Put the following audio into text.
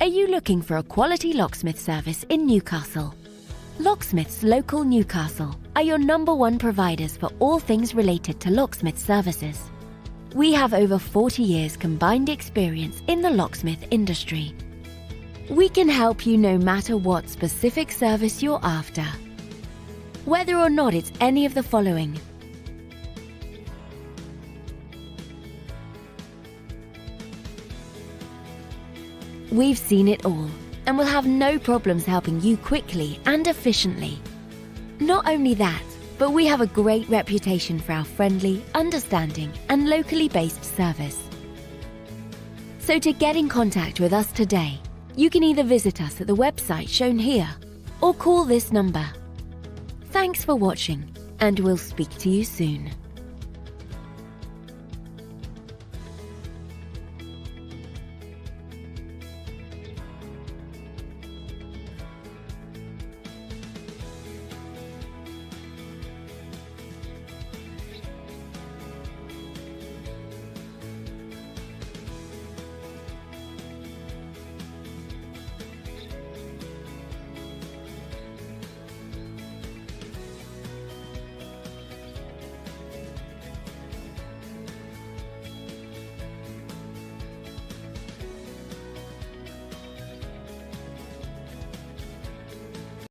Are you looking for a quality locksmith service in Newcastle? Locksmiths Local Newcastle are your #1 providers for all things related to locksmith services. We have over 40 years combined experience in the locksmith industry. We can help you no matter what specific service you're after. Whether or not it's any of the following: we've seen it all and will have no problems helping you quickly and efficiently. Not only that, but we have a great reputation for our friendly, understanding, and locally based service. So to get in contact with us today, you can either visit us at the website shown here or call this number. Thanks for watching, and we'll speak to you soon.